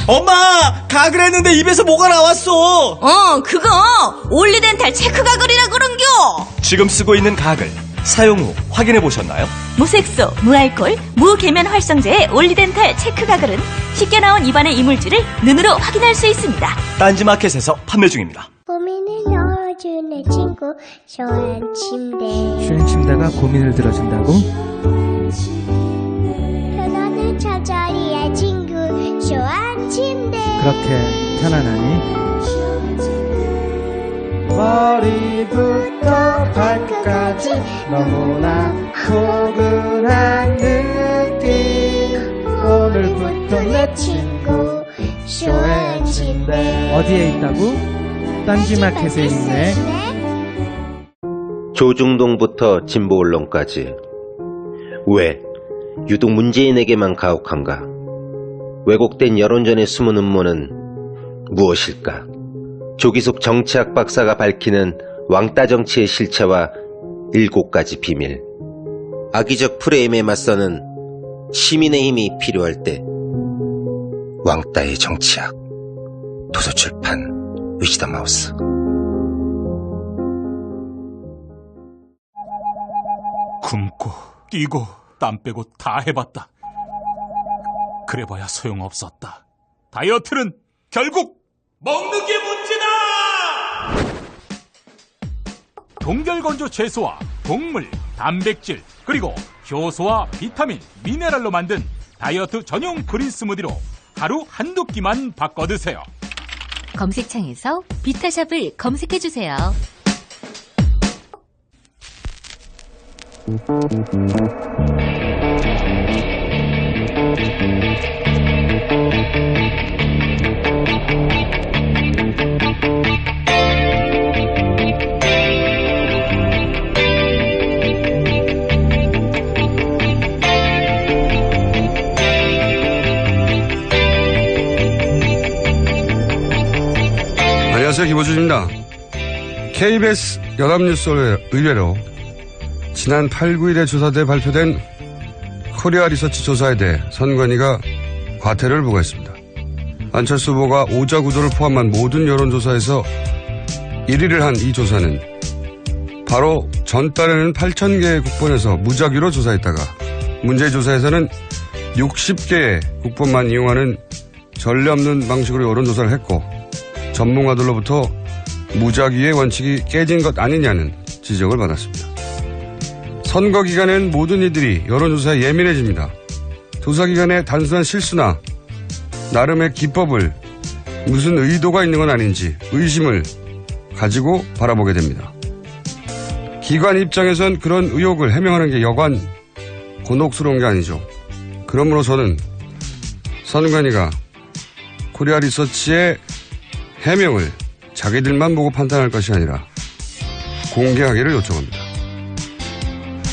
엄마! 가글 했는데 입에서 뭐가 나왔어! 그거 올리덴탈 체크 가글이라 그런겨. 지금 쓰고 있는 가글 사용 후 확인해 보셨나요? 무색소, 무알콜, 무계면 활성제의 올리덴탈 체크 가글은 쉽게 나온 입안의 이물질을 눈으로 확인할 수 있습니다. 딴지마켓에서 판매 중입니다. 고민을 넣어주는 친구 쇼한 침대. 쉬운 침대가 고민을 들어준다고? 편안한 잠자리의 친구 쇼한 침대. 그렇게 편안하니? 머리부터 발끝까지 너무나 포근한 느낌. 오늘부터 내 친구 쇼한 침대. 어디에 있다고? 딴지마켓에 있네. 조중동부터 진보 언론까지 왜 유독 문재인에게만 가혹한가? 왜곡된 여론전의 숨은 음모는 무엇일까? 조기숙 정치학 박사가 밝히는 왕따 정치의 실체와 7가지 비밀. 악의적 프레임에 맞서는 시민의 힘이 필요할 때 왕따의 정치학. 도서출판 위즈덤 하우스. 굶고 뛰고 땀 빼고 다 해봤다. 그래봐야 소용없었다. 다이어트는 결국 먹는 게 문제다! 동결건조 채소와 곡물, 단백질, 그리고 효소와 비타민, 미네랄로 만든 다이어트 전용 그린 스무디로 하루 한두 끼만 바꿔 드세요. 검색창에서 비타샵을 검색해주세요. 안녕하세요. 김호준입니다. KBS 연합뉴스 의뢰로 지난 8, 9일에 조사돼 발표된 코리아 리서치 조사에 대해 선관위가 과태료를 부과했습니다. 안철수 후보가 오자 구도를 포함한 모든 여론조사에서 1위를 한 이 조사는 바로 전달에는 8,000개의 국본에서 무작위로 조사했다가 문제의 조사에서는 60개의 국본만 이용하는 전례 없는 방식으로 여론조사를 했고 전문가들로부터 무작위의 원칙이 깨진 것 아니냐는 지적을 받았습니다. 선거 기간엔 모든 이들이 여론조사에 예민해집니다. 조사 기간에 단순한 실수나 나름의 기법을 무슨 의도가 있는 건 아닌지 의심을 가지고 바라보게 됩니다. 기관 입장에선 그런 의혹을 해명하는 게 여간 곤혹스러운 게 아니죠. 그러므로 저는 선관위가 코리아 리서치의 해명을 자기들만 보고 판단할 것이 아니라 공개하기를 요청합니다.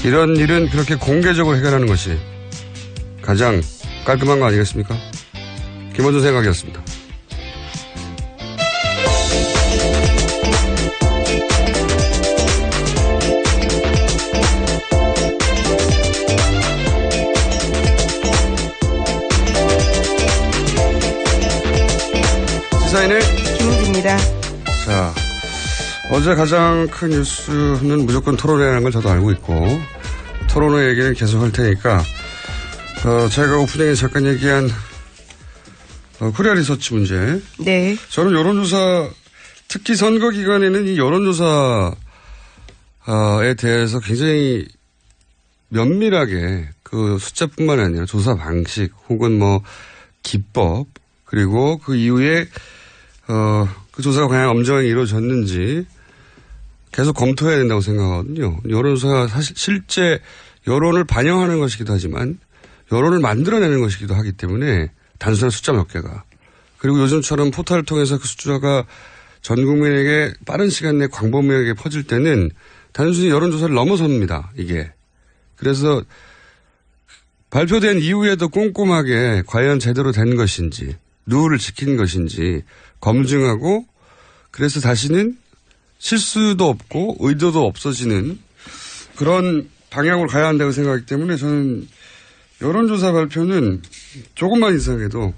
이런 일은 그렇게 공개적으로 해결하는 것이 가장 깔끔한 거 아니겠습니까? 김원준 생각이었습니다. 시사인의 김우기입니다. 자, 어제 가장 큰 뉴스는 무조건 토론회라는 걸 저도 알고 있고 토론회 얘기는 계속 할 테니까 제가 오프닝에 잠깐 얘기한 코리아 리서치 문제. 네. 저는 여론조사 특히 선거 기간에는 이 여론조사에 대해서 굉장히 면밀하게 그 숫자뿐만 아니라 조사 방식 혹은 뭐 기법 그리고 그 이후에 그 조사가 과연 엄정하게 이루어졌는지 계속 검토해야 된다고 생각하거든요. 여론조사가 사실 실제 여론을 반영하는 것이기도 하지만 여론을 만들어내는 것이기도 하기 때문에 단순한 숫자 몇 개가. 그리고 요즘처럼 포털을 통해서 그 숫자가 전 국민에게 빠른 시간 내에 광범위하게 퍼질 때는 단순히 여론조사를 넘어섭니다. 이게. 그래서 발표된 이후에도 꼼꼼하게 과연 제대로 된 것인지 룰을 지킨 것인지 검증하고 그래서 다시는 실수도 없고 의도도 없어지는 그런 방향으로 가야 한다고 생각하기 때문에 저는 여론조사 발표는 조금만 이상해도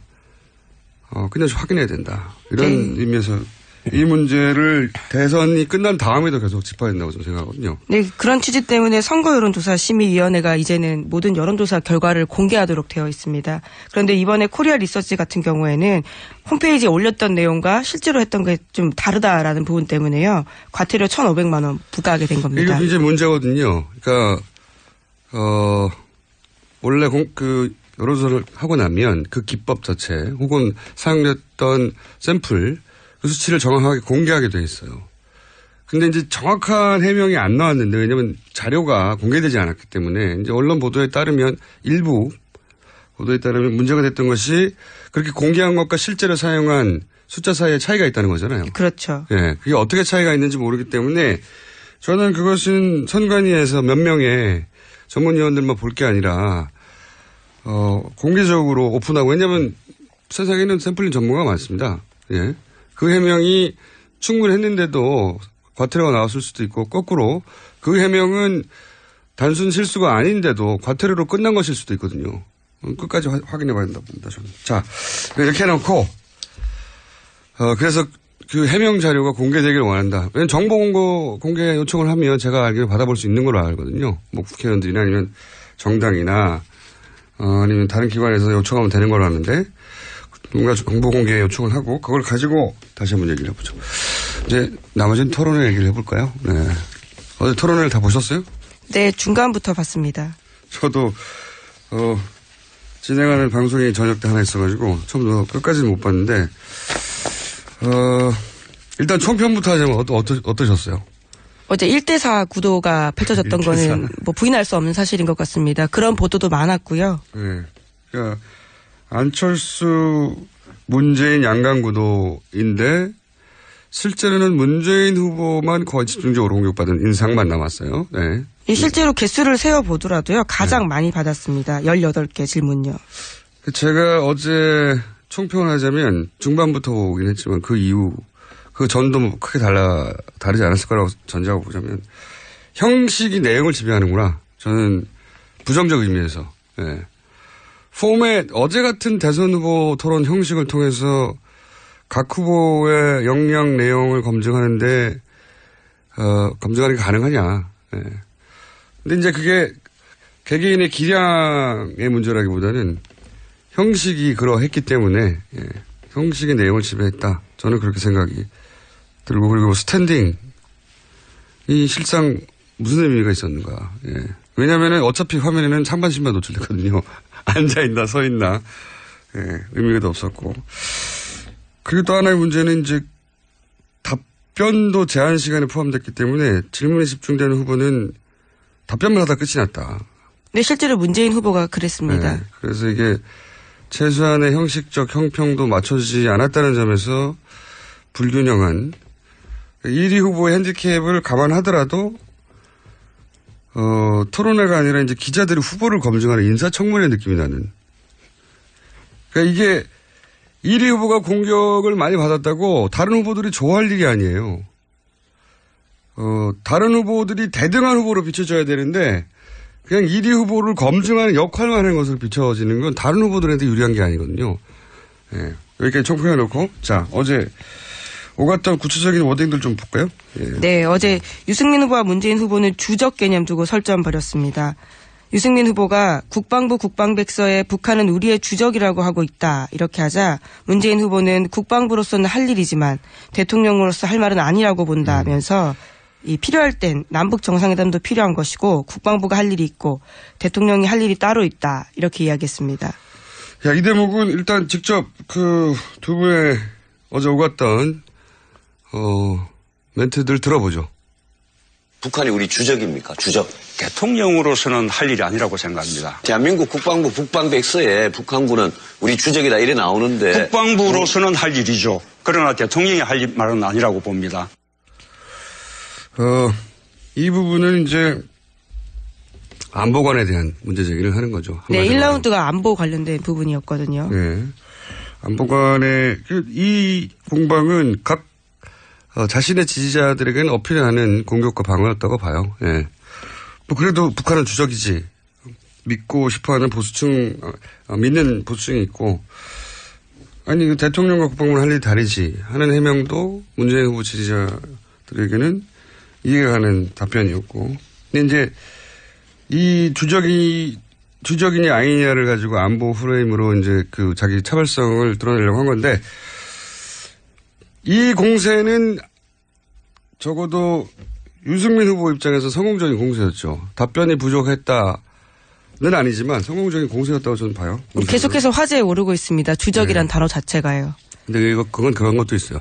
그냥 확인해야 된다. 이런 의미에서 이 문제를 대선이 끝난 다음에도 계속 짚어야 된다고 저는 생각하거든요. 네, 그런 취지 때문에 선거여론조사심의위원회가 이제는 모든 여론조사 결과를 공개하도록 되어 있습니다. 그런데 이번에 코리아 리서치 같은 경우에는 홈페이지에 올렸던 내용과 실제로 했던 게 좀 다르다라는 부분 때문에요. 과태료 1,500만 원 부과하게 된 겁니다. 이게 이제 문제거든요. 그러니까 원래 여론조사를 하고 나면 그 기법 자체 혹은 사용됐던 샘플 그 수치를 정확하게 공개하게 돼 있어요. 근데 이제 정확한 해명이 안 나왔는데 왜냐면 자료가 공개되지 않았기 때문에 이제 언론 보도에 따르면 일부 보도에 따르면 문제가 됐던 것이 그렇게 공개한 것과 실제로 사용한 숫자 사이에 차이가 있다는 거잖아요. 그렇죠. 예. 그게 어떻게 차이가 있는지 모르기 때문에 저는 그것은 선관위에서 몇 명의 전문위원들만 볼 게 아니라 공개적으로 오픈하고 왜냐하면 세상에는 샘플링 전문가가 많습니다. 예. 그 해명이 충분했는데도 과태료가 나왔을 수도 있고 거꾸로 그 해명은 단순 실수가 아닌데도 과태료로 끝난 것일 수도 있거든요. 끝까지 확인해 봐야 된다고 봅니다. 저는. 자, 이렇게 해놓고 그래서 그 해명 자료가 공개되기를 원한다. 왜냐하면 정보 공개 요청을 하면 제가 알기로 받아볼 수 있는 걸로 알거든요. 뭐 국회의원들이나 아니면 정당이나 아니면 다른 기관에서 요청하면 되는 걸로 아는데 뭔가 정보 공개 요청을 하고 그걸 가지고 다시 한번 얘기를 해보죠. 이제 나머지는 토론회 얘기를 해볼까요? 네. 어제 토론회를 다 보셨어요? 네, 중간부터 봤습니다. 저도 진행하는 방송이 저녁 때 하나 있어가지고 처음부터 끝까지는 못 봤는데 일단 총평부터 하자면 어떠셨어요? 어제 1대4 구도가 펼쳐졌던 1대4. 거는 뭐 부인할 수 없는 사실인 것 같습니다. 그런 보도도 많았고요. 네. 그러니까 안철수, 문재인 양강 구도인데 실제로는 문재인 후보만 거의 집중적으로 공격받은 인상만 남았어요. 네. 실제로 개수를 세어보더라도요. 가장 많이 받았습니다. 18개 질문요. 제가 어제 총평을 하자면 중반부터 오긴 했지만 그 이후 그 전도 뭐 크게 다르지 않았을 거라고 전제하고 보자면 형식이 내용을 지배하는구나. 저는 부정적 의미에서. 네. 포맷 어제 같은 대선 후보 토론 형식을 통해서 각 후보의 역량 내용을 검증하는데 검증하는 게 가능하냐. 네. 근데 이제 그게 개개인의 기량의 문제라기보다는 형식이 그러했기 때문에 형식의 내용을 지배했다. 저는 그렇게 생각이 들고 그리고 스탠딩이 실상 무슨 의미가 있었는가. 왜냐하면 어차피 화면에는 상반신만 노출됐거든요. 앉아있나 서있나 의미가 없었고 그리고 또 하나의 문제는 이제 답변도 제한 시간에 포함됐기 때문에 질문에 집중되는 후보는 답변만 하다 끝이 났다. 네, 실제로 문재인 후보가 그랬습니다. 네, 그래서 이게 최소한의 형식적 형평도 맞춰지지 않았다는 점에서 불균형한 1위 후보의 핸디캡을 감안하더라도 토론회가 아니라 이제 기자들이 후보를 검증하는 인사청문회 느낌이 나는. 그러니까 이게 1위 후보가 공격을 많이 받았다고 다른 후보들이 좋아할 일이 아니에요. 다른 후보들이 대등한 후보로 비춰져야 되는데 그냥 1위 후보를 검증하는 역할만 하는 것으로 비춰지는 건 다른 후보들한테 유리한 게 아니거든요. 예. 여기까지 총평해 놓고 자 어제 오갔던 구체적인 워딩들 좀 볼까요? 예. 네, 어제 유승민 후보와 문재인 후보는 주적 개념 두고 설전 벌였습니다. 유승민 후보가 국방부 국방백서에 북한은 우리의 주적이라고 하고 있다 이렇게 하자 문재인 후보는 국방부로서는 할 일이지만 대통령으로서 할 말은 아니라고 본다면서 이 필요할 땐 남북 정상회담도 필요한 것이고 국방부가 할 일이 있고 대통령이 할 일이 따로 있다 이렇게 이야기했습니다. 야, 이 대목은 일단 직접 그 두 분의 어제 오갔던 멘트들 들어보죠. 북한이 우리 주적입니까? 주적. 대통령으로서는 할 일이 아니라고 생각합니다. 대한민국 국방부 국방백서에 북한군은 우리 주적이다 이래 나오는데. 국방부로서는 할 일이죠. 그러나 대통령이 할 말은 아니라고 봅니다. 이 부분은 이제 안보관에 대한 문제 제기를 하는 거죠. 네, 1라운드가 안보 관련된 부분이었거든요. 네. 안보관의 이 공방은 각 자신의 지지자들에게는 어필하는 공격과 방어였다고 봐요. 예. 뭐 그래도 북한은 주적이지. 믿고 싶어하는 보수층, 믿는 보수층이 있고, 아니, 그 대통령과 국방부는 할 일이 다르지 하는 해명도 문재인 후보 지지자들에게는 이해가 가는 답변이었고, 근데 이제 이 주적이냐 아니냐를 가지고 안보 프레임으로 이제 그 자기 차별성을 드러내려고 한 건데, 이 공세는 적어도 유승민 후보 입장에서 성공적인 공세였죠. 답변이 부족했다는 아니지만 성공적인 공세였다고 저는 봐요. 공세는. 계속해서 화제에 오르고 있습니다. 주적이란 단어 자체가요. 근데 그건 그런 것도 있어요.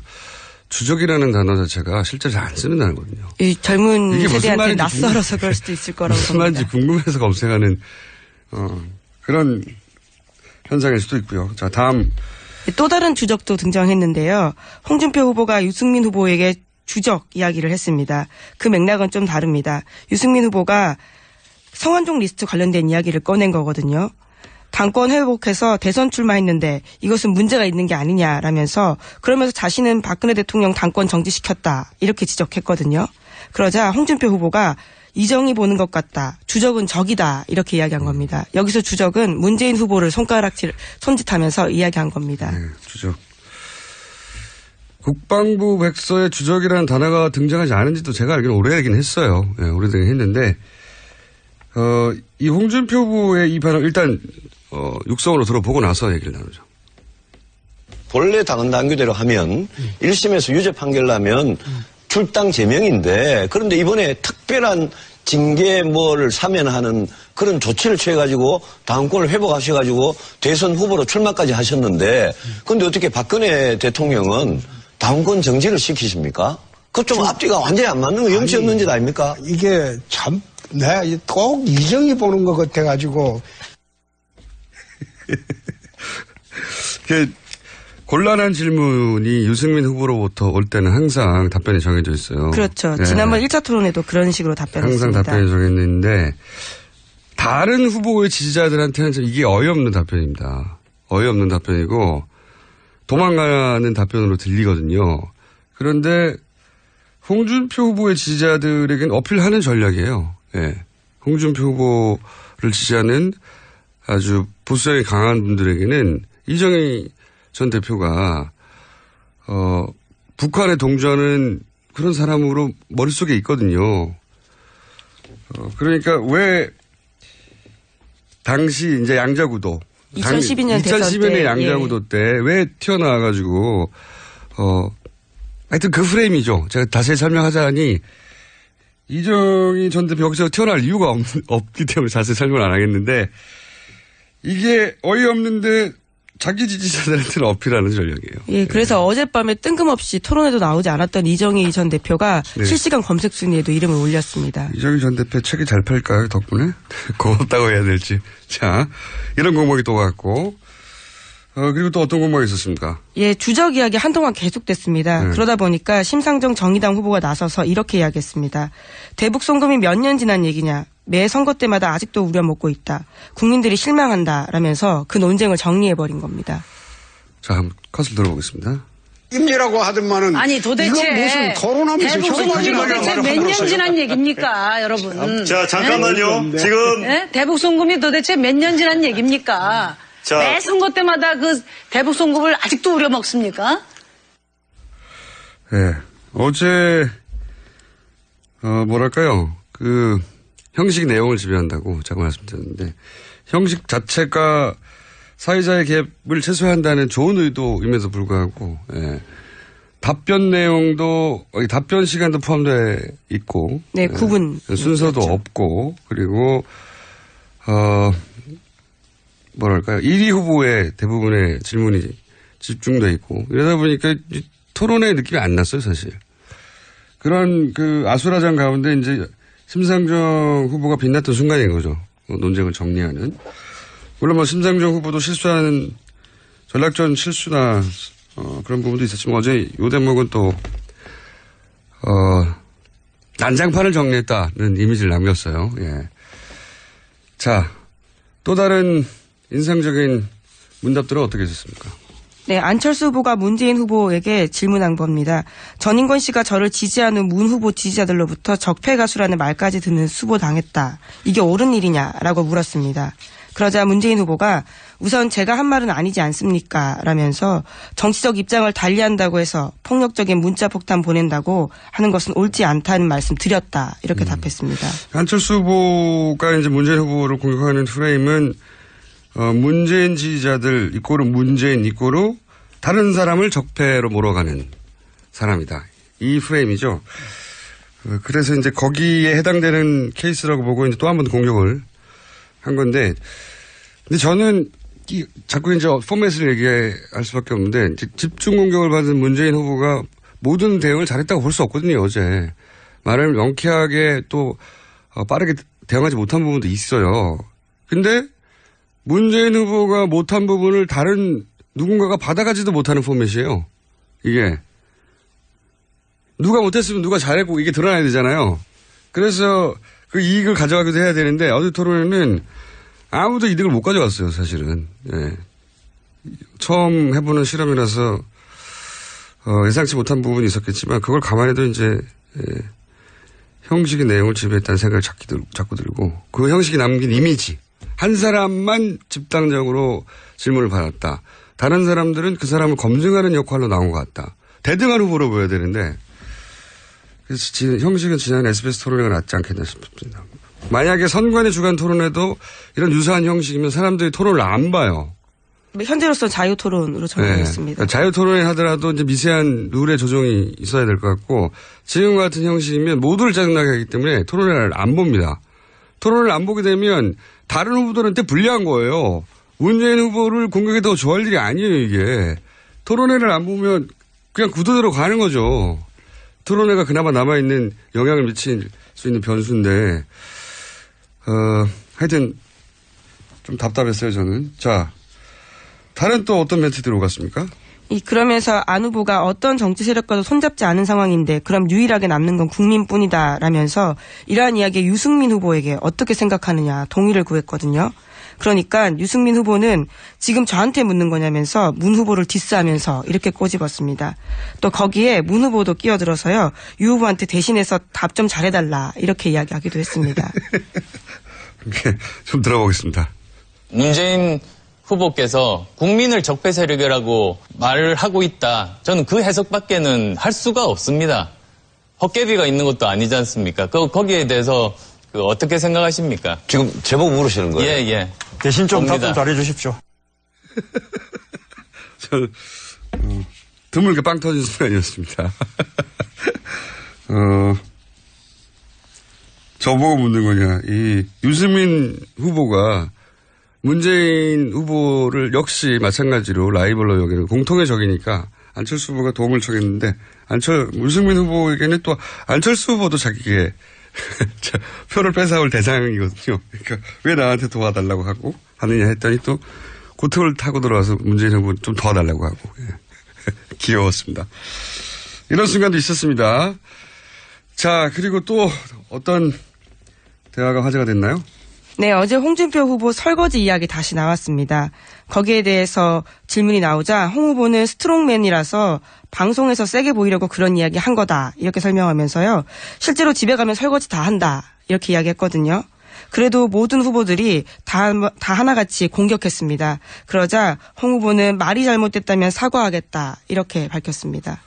주적이라는 단어 자체가 실제로 잘 안 쓰는 단어거든요. 이 젊은 이게 무슨 세대한테 말인지 낯설어서 그럴 수도 있을 거라고 무슨 봅니다. 말인지 궁금해서 검색하는 그런 현상일 수도 있고요. 자, 다음. 또 다른 주적도 등장했는데요. 홍준표 후보가 유승민 후보에게 주적 이야기를 했습니다. 그 맥락은 좀 다릅니다. 유승민 후보가 성완종 리스트 관련된 이야기를 꺼낸 거거든요. 당권 회복해서 대선 출마했는데 이것은 문제가 있는 게 아니냐라면서 그러면서 자신은 박근혜 대통령 당권 정지시켰다 이렇게 지적했거든요. 그러자 홍준표 후보가 이정이 보는 것 같다. 주적은 적이다. 이렇게 이야기한 겁니다. 여기서 주적은 문재인 후보를 손짓하면서 이야기한 겁니다. 네, 주적. 국방부 백서에 주적이라는 단어가 등장하지 않은지도 제가 알기로는 오래되긴 했어요. 네, 오래되긴 했는데 이 홍준표 후보의 이 발언 일단 육성으로 들어보고 나서 얘기를 나누죠. 본래 당헌 당규대로 하면 1심에서 유죄 판결 나면 출당 제명인데 그런데 이번에 특별한 징계 뭐를 사면하는 그런 조치를 취해가지고 당권을 회복하셔가지고 대선 후보로 출마까지 하셨는데 그런데 어떻게 박근혜 대통령은 당권 정지를 시키십니까? 그 좀 앞뒤가 완전히 안 맞는 거 염치 없는 짓 아닙니까? 이게 참, 내가 꼭 이정이 보는 것 같아가지고. 곤란한 질문이 유승민 후보로부터 올 때는 항상 답변이 정해져 있어요. 그렇죠. 네. 지난번 1차 토론에도 그런 식으로 답변했습니다. 항상 답변이 정해졌는데 다른 후보의 지지자들한테는 좀 이게 어이없는 답변입니다. 어이없는 답변이고 도망가는 답변으로 들리거든요. 그런데 홍준표 후보의 지지자들에게는 어필하는 전략이에요. 예. 홍준표 후보를 지지하는 아주 보수성이 강한 분들에게는 이정희 전 대표가 북한에 동조하는 그런 사람으로 머릿속에 있거든요. 그러니까 왜 당시 이제 양자구도 2012년 대선 2012년의 양자구도 때 왜 튀어나와가지고 하여튼 그 프레임이죠. 제가 다시 설명하자니 이정희 전 대표 여기서 튀어나올 이유가 없기 때문에 자세히 설명 안 하겠는데 이게 어이없는데 자기 지지자들한테는 어필하는 전략이에요. 예, 그래서 어젯밤에 뜬금없이 토론에도 나오지 않았던 이정희 전 대표가 네. 실시간 검색 순위에도 이름을 올렸습니다. 이정희 전 대표 책이 잘 팔까요, 덕분에? 고맙다고 해야 될지. 자, 이런 공목이 또 갔고, 그리고 또 어떤 공목이 있었습니까? 예, 주적 이야기 한동안 계속됐습니다. 네. 그러다 보니까 심상정 정의당 후보가 나서서 이렇게 이야기했습니다. 대북 송금이 몇 년 지난 얘기냐. 매 선거 때마다 아직도 우려먹고 있다. 국민들이 실망한다. 라면서 그 논쟁을 정리해버린 겁니다. 자, 한번 컷을 들어보겠습니다. 임리라고 하더만은. 아니 도대체 이건 무슨 토론하면서 대북 송금이 도대체 몇 년 지난 얘기입니까, 여러분? 자, 잠깐만요. 네? 지금. 네? 대북 송금이 도대체 몇 년 지난 얘기입니까? 자. 매 선거 때마다 그 대북 송금을 아직도 우려먹습니까? 네. 어제, 뭐랄까요. 형식 내용을 지배한다고 제가 말씀드렸는데, 형식 자체가 사회자의 개입을 최소화한다는 좋은 의도임에도 불구하고, 예. 답변 내용도, 답변 시간도 포함되어 있고. 네, 9분. 순서도 그렇죠. 없고, 그리고, 뭐랄까요. 1위 후보의 대부분의 질문이 집중되어 있고, 이러다 보니까 토론의 느낌이 안 났어요, 사실. 그런 아수라장 가운데 이제 심상정 후보가 빛났던 순간인 거죠. 논쟁을 정리하는. 물론 뭐 심상정 후보도 실수하는 전략전 실수나 그런 부분도 있었지만 어제 요 대목은 또 난장판을 정리했다는 이미지를 남겼어요. 예. 자, 또 다른 인상적인 문답들은 어떻게 있었습니까? 네, 안철수 후보가 문재인 후보에게 질문한 겁니다. 전인권 씨가 저를 지지하는 문 후보 지지자들로부터 적폐가수라는 말까지 듣는 수보당했다. 이게 옳은 일이냐라고 물었습니다. 그러자 문재인 후보가 우선 제가 한 말은 아니지 않습니까? 라면서 정치적 입장을 달리한다고 해서 폭력적인 문자 폭탄 보낸다고 하는 것은 옳지 않다는 말씀 드렸다. 이렇게 답했습니다. 안철수 후보가 이제 문재인 후보를 공격하는 프레임은 문재인 지지자들 이꼬르 문재인 이꼬르 다른 사람을 적폐로 몰아가는 사람이다. 이 프레임이죠. 그래서 이제 거기에 해당되는 케이스라고 보고 이제 또 한 번 공격을 한 건데, 근데 저는 자꾸 이제 포맷을 얘기할 수밖에 없는데, 집중 공격을 받은 문재인 후보가 모든 대응을 잘했다고 볼 수 없거든요, 어제. 말을 명쾌하게 또 빠르게 대응하지 못한 부분도 있어요. 근데 문재인 후보가 못한 부분을 다른 누군가가 받아가지도 못하는 포맷이에요. 이게. 누가 못했으면 누가 잘했고 이게 드러나야 되잖아요. 그래서 그 이익을 가져가기도 해야 되는데 어제 토론회는 아무도 이득을 못 가져갔어요, 사실은. 예. 처음 해보는 실험이라서 예상치 못한 부분이 있었겠지만 그걸 감안해도 이제 형식의 내용을 지배했다는 생각을 자꾸 들고 그 형식이 남긴 이미지. 한 사람만 집단적으로 질문을 받았다. 다른 사람들은 그 사람을 검증하는 역할로 나온 것 같다. 대등한 후보로 보여야 되는데 그래서 형식은 지난 SBS 토론회가 낫지 않겠나 싶습니다. 만약에 선관위 주간 토론회도 이런 유사한 형식이면 사람들이 토론을 안 봐요. 현재로서 자유 토론으로 정했습니다. 네. 자유 토론회 하더라도 이제 미세한 룰의 조정이 있어야 될 것 같고 지금 같은 형식이면 모두를 짜증나게 하기 때문에 토론회를 안 봅니다. 토론을 안 보게 되면 다른 후보들한테 불리한 거예요. 문재인 후보를 공격해도 좋아할 일이 아니에요, 이게. 토론회를 안 보면 그냥 구도대로 가는 거죠. 토론회가 그나마 남아있는 영향을 미칠 수 있는 변수인데, 하여튼 좀 답답했어요, 저는. 자, 다른 또 어떤 멘트들이 오갔습니까? 그러면서 안 후보가 어떤 정치 세력과도 손잡지 않은 상황인데 그럼 유일하게 남는 건 국민뿐이다 라면서 이러한 이야기에 유승민 후보에게 어떻게 생각하느냐 동의를 구했거든요. 그러니까 유승민 후보는 지금 저한테 묻는 거냐면서 문 후보를 디스하면서 이렇게 꼬집었습니다. 또 거기에 문 후보도 끼어들어서요. 유 후보한테 대신해서 답 좀 잘해달라 이렇게 이야기하기도 했습니다. 좀 들어보겠습니다. 문재인 후보께서 국민을 적폐 세력이라고 말을 하고 있다. 저는 그 해석밖에는 할 수가 없습니다. 헛개비가 있는 것도 아니지 않습니까? 거기에 대해서 어떻게 생각하십니까? 지금 제목 물으시는 거예요? 예, 예. 대신 좀 답 좀 잘해 주십시오. 드물게 빵 터진 순간이었습니다. 저보고 묻는 거냐. 이 유승민 후보가 문재인 후보를 역시 마찬가지로 라이벌로 여기는 공통의 적이니까 안철수 후보가 도움을 청했는데 유승민 후보에게는 또 안철수 후보도 자기에게 표를 뺏어올 대상이거든요. 그러니까 왜 나한테 도와달라고 하고 하느냐 했더니 또 고통을 타고 들어와서 문재인 후보 좀 도와달라고 하고 귀여웠습니다. 이런 순간도 있었습니다. 자, 그리고 또 어떤 대화가 화제가 됐나요? 네, 어제 홍준표 후보 설거지 이야기 다시 나왔습니다. 거기에 대해서 질문이 나오자 홍 후보는 스트롱맨이라서 방송에서 세게 보이려고 그런 이야기 한 거다. 이렇게 설명하면서요. 실제로 집에 가면 설거지 다 한다. 이렇게 이야기했거든요. 그래도 모든 후보들이 다 하나같이 공격했습니다. 그러자 홍 후보는 말이 잘못됐다면 사과하겠다. 이렇게 밝혔습니다.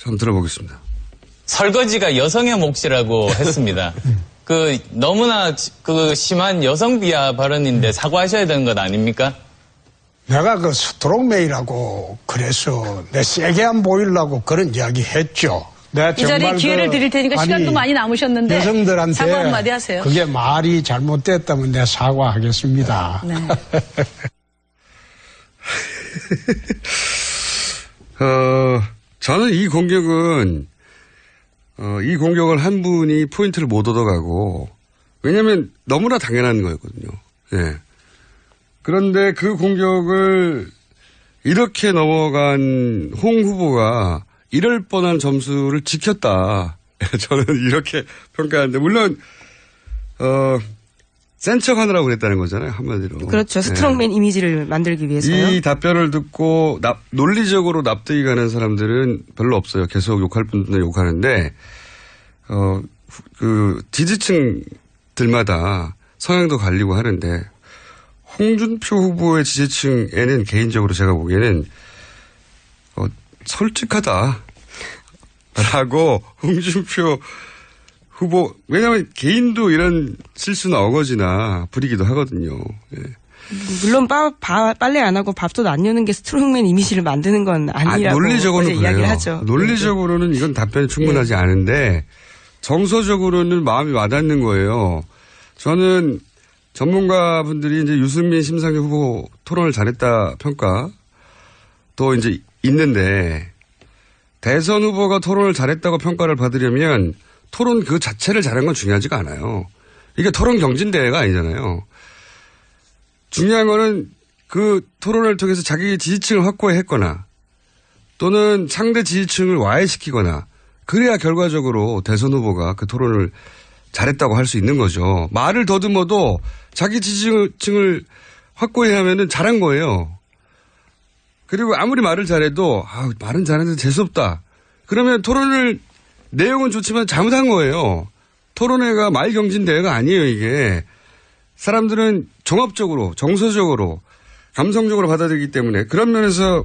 한번 들어보겠습니다. 설거지가 여성의 몫이라고 했습니다. 너무나 심한 여성 비하 발언인데 사과하셔야 되는 것 아닙니까? 내가 스트롱맨이라고 그래서 내 세게 안 보이려고 그런 이야기 했죠. 이 자리에 기회를 드릴 테니까 시간도 많이 남으셨는데 여성들한테 사과 한마디 하세요. 그게 말이 잘못됐다면 내가 사과하겠습니다. 네. 저는 이 공격을 한 분이 포인트를 못 얻어가고, 왜냐면 너무나 당연한 거였거든요. 예. 그런데 그 공격을 이렇게 넘어간 홍 후보가 이럴 뻔한 점수를 지켰다. 저는 이렇게 평가하는데, 물론, 센 척하느라고 그랬다는 거잖아요. 한마디로. 그렇죠. 스트롱맨 이미지를 만들기 위해서요. 이 답변을 듣고 논리적으로 납득이 가는 사람들은 별로 없어요. 계속 욕할 분들은 욕하는데 그 지지층들마다 성향도 갈리고 하는데 홍준표 후보의 지지층에는 개인적으로 제가 보기에는 솔직하다라고 홍준표 후보, 왜냐하면 개인도 이런 실수나 어거지나 부리기도 하거든요. 예. 물론 빨래 안 하고 밥솥 안 여는 게 스트롱맨 이미지를 만드는 건 아니라고 논리적으로는 어제 이야기를 하죠. 논리적으로는 이건 답변이 충분하지 않은데 정서적으로는 마음이 와닿는 거예요. 저는 전문가분들이 이제 유승민 심상정 후보 토론을 잘했다 평가 또 이제 있는데 대선 후보가 토론을 잘했다고 평가를 받으려면 토론 그 자체를 잘한 건 중요하지가 않아요. 이게 토론 경진대회가 아니잖아요. 중요한 거는 그 토론을 통해서 자기 지지층을 확보했거나 또는 상대 지지층을 와해시키거나 그래야 결과적으로 대선 후보가 그 토론을 잘했다고 할 수 있는 거죠. 말을 더듬어도 자기 지지층을 확보해야 하면은 잘한 거예요. 그리고 아무리 말을 잘해도 말은 잘했는데 재수없다. 그러면 토론을 내용은 좋지만 잘못한 거예요. 토론회가 말경진대회가 아니에요, 이게. 사람들은 종합적으로, 정서적으로, 감성적으로 받아들이기 때문에 그런 면에서,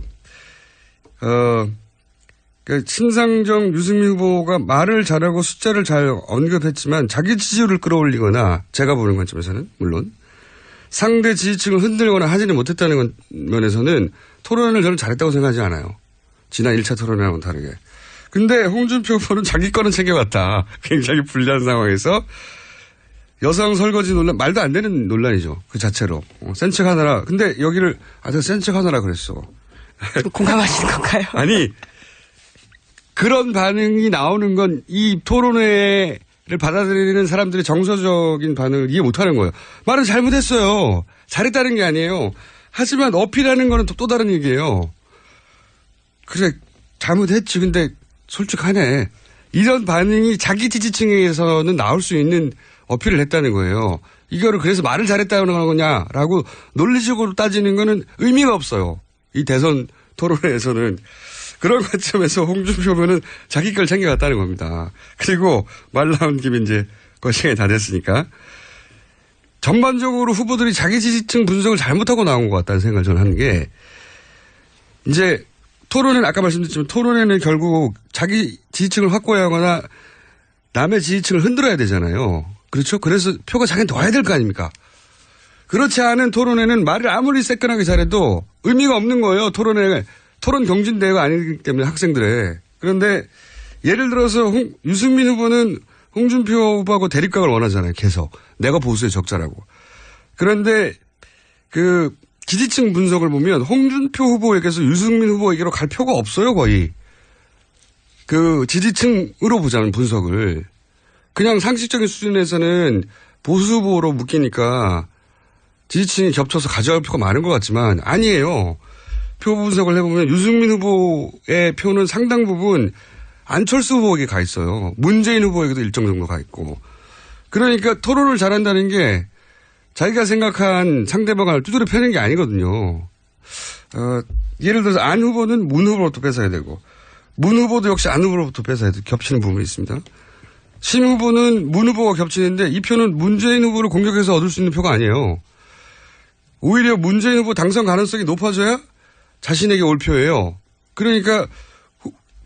심상정, 유승민 후보가 말을 잘하고 숫자를 잘 언급했지만 자기 지지율을 끌어올리거나 제가 보는 관점에서는 물론 상대 지지층을 흔들거나 하지는 못했다는 면에서는 토론을 저는 잘했다고 생각하지 않아요. 지난 1차 토론회와는 다르게. 근데 홍준표 후보는 자기 거는 챙겨갔다. 굉장히 불리한 상황에서 여성 설거지 논란, 말도 안 되는 논란이죠. 그 자체로. 센 척 하느라. 근데 여기를, 저 센 척 하느라 그랬어. 공감하시는 건가요? 아니, 그런 반응이 나오는 건 이 토론회를 받아들이는 사람들의 정서적인 반응을 이해 못 하는 거예요. 말은 잘못했어요. 잘했다는 게 아니에요. 하지만 어필하는 거는 또 다른 얘기예요. 그래, 잘못했지. 근데 솔직하네. 이런 반응이 자기 지지층에서는 나올 수 있는 어필을 했다는 거예요. 이거를 그래서 말을 잘했다는 거냐라고 논리적으로 따지는 거는 의미가 없어요. 이 대선 토론회에서는. 그런 관점에서 홍준표 후보는 자기 걸 챙겨갔다는 겁니다. 그리고 말 나온 김에 이제 시간이 다 됐으니까. 전반적으로 후보들이 자기 지지층 분석을 잘못하고 나온 것 같다는 생각을 저는 하는 게 이제 토론회는 아까 말씀드렸지만 토론회는 결국 자기 지지층을 확보해야 하거나 남의 지지층을 흔들어야 되잖아요. 그렇죠? 그래서 표가 자기는 넣어야 될 거 아닙니까? 그렇지 않은 토론회는 말을 아무리 새끈하게 잘해도 의미가 없는 거예요. 토론 경진대회가 아니기 때문에 학생들의. 그런데 예를 들어서 유승민 후보는 홍준표 후보하고 대립각을 원하잖아요. 계속. 내가 보수의 적자라고. 그런데 그 지지층 분석을 보면 홍준표 후보에게서 유승민 후보에게로 갈 표가 없어요. 거의. 그 지지층으로 보자면 분석을. 그냥 상식적인 수준에서는 보수 후보로 묶이니까 지지층이 겹쳐서 가져갈 표가 많은 것 같지만 아니에요. 표 분석을 해보면 유승민 후보의 표는 상당 부분 안철수 후보에게 가 있어요. 문재인 후보에게도 일정 정도 가 있고. 그러니까 토론을 잘한다는 게 자기가 생각한 상대방을 두드려 패는 게 아니거든요. 예를 들어서 안 후보는 문 후보로부터 뺏어야 되고 문 후보도 역시 안 후보로부터 뺏어야 되고 겹치는 부분이 있습니다. 심 후보는 문 후보가 겹치는데 이 표는 문재인 후보를 공격해서 얻을 수 있는 표가 아니에요. 오히려 문재인 후보 당선 가능성이 높아져야 자신에게 올 표예요. 그러니까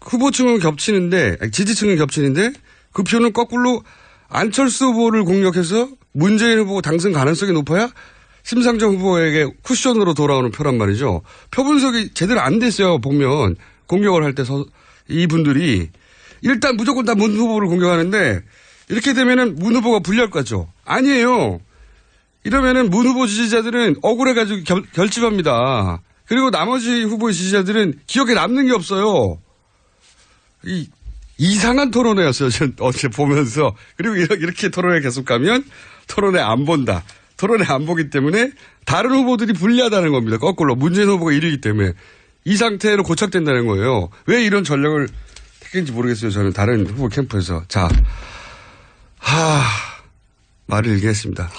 후보층은 겹치는데 지지층은 겹치는데 그 표는 거꾸로 안철수 후보를 공격해서 문재인 후보 당선 가능성이 높아야 심상정 후보에게 쿠션으로 돌아오는 표란 말이죠. 표 분석이 제대로 안 됐어요. 보면 공격을 할 때 이분들이 일단 무조건 다 문 후보를 공격하는데 이렇게 되면은 문 후보가 불리할 것 같죠. 아니에요. 이러면은 문 후보 지지자들은 억울해가지고 결집합니다. 그리고 나머지 후보의 지지자들은 기억에 남는 게 없어요. 이상한 토론회였어요. 전 어제 보면서. 그리고 이렇게 토론회 계속 가면 토론회 안 본다. 토론회 안 보기 때문에 다른 후보들이 불리하다는 겁니다. 거꾸로 문재인 후보가 1위이기 때문에 이 상태로 고착된다는 거예요. 왜 이런 전략을 택했는지 모르겠어요. 저는 다른 후보 캠프에서. 자, 말을 얘기했습니다.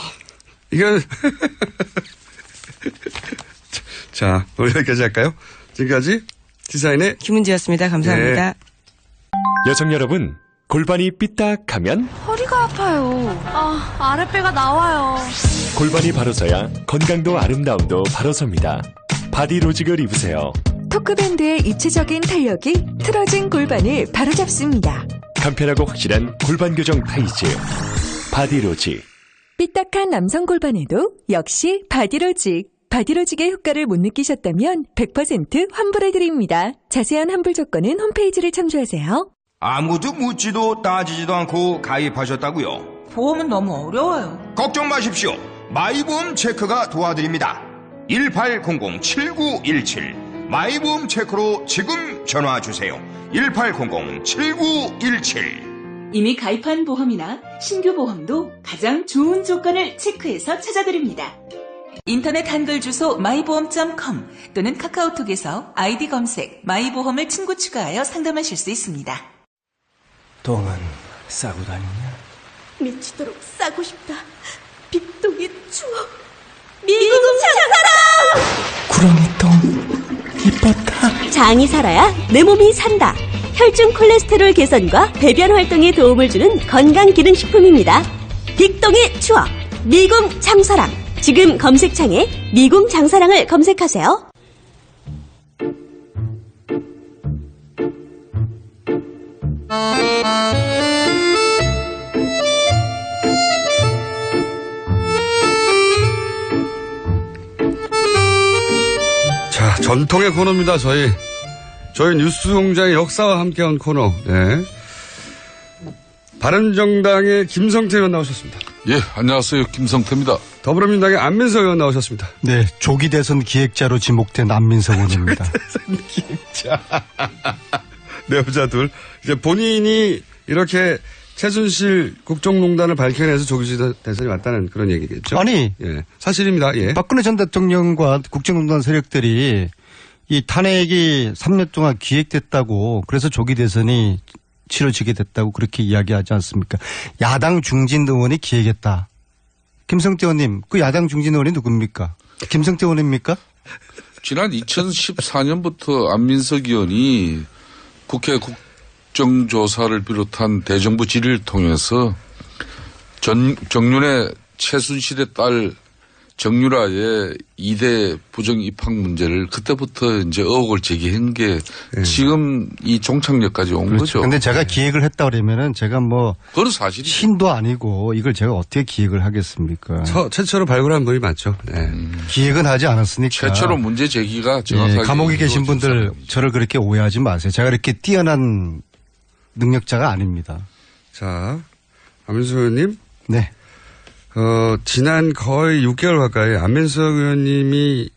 이건 자, 오늘 여기까지 할까요? 지금까지 시사인의 김은지였습니다. 감사합니다. 네. 여성 여러분, 골반이 삐딱하면 허리가 아파요. 아랫배가 나와요. 골반이 바로 서야 건강도 아름다움도 바로 섭니다. 바디로직을 입으세요. 토크밴드의 입체적인 탄력이 틀어진 골반을 바로잡습니다. 간편하고 확실한 골반 교정 타이즈. 바디로직. 삐딱한 남성 골반에도 역시 바디로직. 바디로직의 효과를 못 느끼셨다면 100% 환불해드립니다. 자세한 환불 조건은 홈페이지를 참조하세요. 아무도 묻지도 따지지도 않고 가입하셨다고요? 보험은 너무 어려워요. 걱정 마십시오. 마이보험 체크가 도와드립니다. 1800-7917 마이보험 체크로 지금 전화주세요. 1800-7917 이미 가입한 보험이나 신규 보험도 가장 좋은 조건을 체크해서 찾아드립니다. 인터넷 한글 주소 마이보험.com 또는 카카오톡에서 아이디 검색 마이보험을 친구 추가하여 상담하실 수 있습니다. 똥은 싸고 다니냐? 미치도록 싸고 싶다. 빅동의 추억. 미국 장사랑! 구렁이 똥 이뻤다. 장이 살아야 내 몸이 산다. 혈중 콜레스테롤 개선과 배변 활동에 도움을 주는 건강기능식품입니다. 빅동의 추억. 미궁 장사랑. 지금 검색창에 미궁 장사랑을 검색하세요. 자, 전통의 코너입니다. 저희 뉴스공장의 역사와 함께한 코너. 네. 바른정당의 김성태 의원 나오셨습니다. 예, 안녕하세요. 김성태입니다. 더불어민주당의 안민석 의원 나오셨습니다. 네, 조기 대선 기획자로 지목된 안민석 의원입니다. 대선 기획자. 내부자 둘. 이제 본인이 이렇게 최순실 국정농단을 밝혀내서 조기 대선이 왔다는 그런 얘기겠죠? 아니, 예, 사실입니다. 예. 박근혜 전 대통령과 국정농단 세력들이 이 탄핵이 3년 동안 기획됐다고 그래서 조기 대선이 치러지게 됐다고 그렇게 이야기하지 않습니까? 야당 중진 의원이 기획했다. 김성태 의원님, 그 야당 중진 의원이 누굽니까? 김성태 의원입니까? 지난 2014년부터 안민석 의원이 국회 국정조사를 비롯한 대정부 질의를 통해서 정윤의 최순실의 딸 정유라의 2대 부정 입학 문제를 그때부터 이제 의혹을 제기한 게 지금 이 종착역까지 온 그렇죠. 거죠. 근데 제가 기획을 했다 그러면은 제가 뭐 그건 사실이죠. 신도 아니고 이걸 제가 어떻게 기획을 하겠습니까? 최초로 발굴한 분이 맞죠. 네. 기획은 하지 않았으니까. 최초로 문제 제기가 정확하게. 예, 감옥에 계신 분들 저를 그렇게 오해하지 마세요. 제가 이렇게 뛰어난 능력자가 아닙니다. 자, 안민석 의원님. 네. 지난 거의 6개월 가까이 안민석 의원님이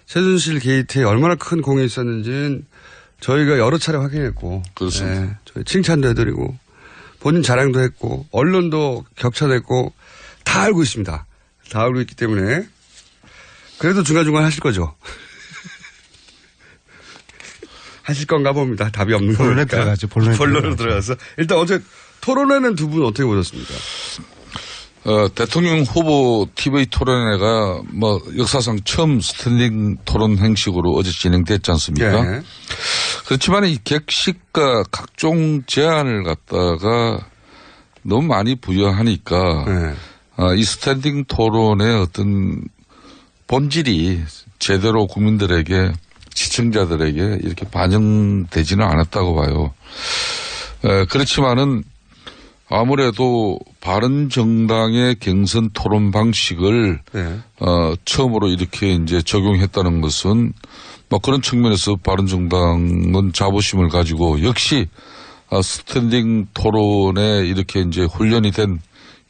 최순실 게이트에 얼마나 큰 공이 있었는지는 저희가 여러 차례 확인했고. 그렇습니다. 네, 저희 칭찬도 해드리고 본인 자랑도 했고 언론도 격차됐고 다 알고 있습니다. 다 알고 있기 때문에 그래도 중간중간 하실 거죠. 하실 건가 봅니다. 답이 없는 거니까. 본론에 들어가죠. 본론으로 들어가서. 일단 어제 토론회는 두 분 어떻게 보셨습니까? 대통령 후보 TV 토론회가 뭐 역사상 처음 스탠딩 토론 형식으로 어제 진행됐지 않습니까? 네. 그렇지만 이 객식과 각종 제안을 갖다가 너무 많이 부여하니까 이 스탠딩 토론의 어떤 본질이 제대로 국민들에게 시청자들에게 이렇게 반영되지는 않았다고 봐요. 그렇지만은 아무래도 바른정당의 경선 토론 방식을 처음으로 이렇게 이제 적용했다는 것은 뭐 그런 측면에서 바른정당은 자부심을 가지고 역시 스탠딩 토론에 이렇게 이제 훈련이 된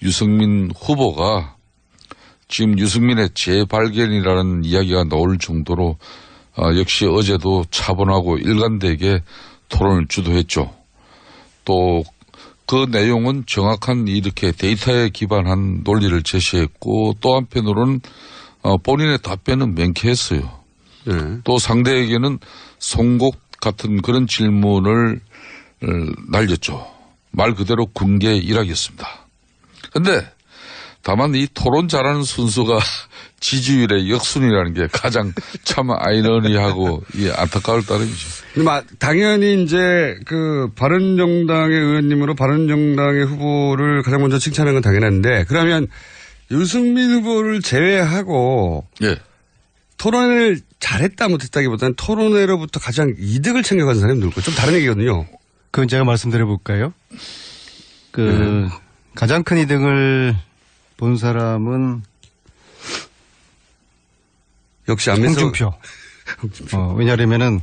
유승민 후보가 지금 유승민의 재발견이라는 이야기가 나올 정도로 역시 어제도 차분하고 일관되게 토론을 주도했죠. 또 그 내용은 정확한 이렇게 데이터에 기반한 논리를 제시했고 또 한편으로는 본인의 답변은 명쾌했어요. 또 상대에게는 송곳 같은 그런 질문을 날렸죠. 말 그대로 군계 일학이었습니다. 그런데 다만 이 토론 잘하는 순서가 지지율의 역순이라는 게 가장 참 아이러니하고 안타까울 따름이죠. 당연히 이제 그 바른정당의 의원님으로 바른정당의 후보를 가장 먼저 칭찬하는 건 당연한데 그러면 유승민 후보를 제외하고 토론회를 잘했다 못했다기보다는 토론회로부터 가장 이득을 챙겨간 사람이 누굴까요? 좀 다른 얘기거든요. 그건 제가 말씀드려 볼까요? 가장 큰 이득을 본 사람은 역시 안민석 홍준표. 왜냐하면은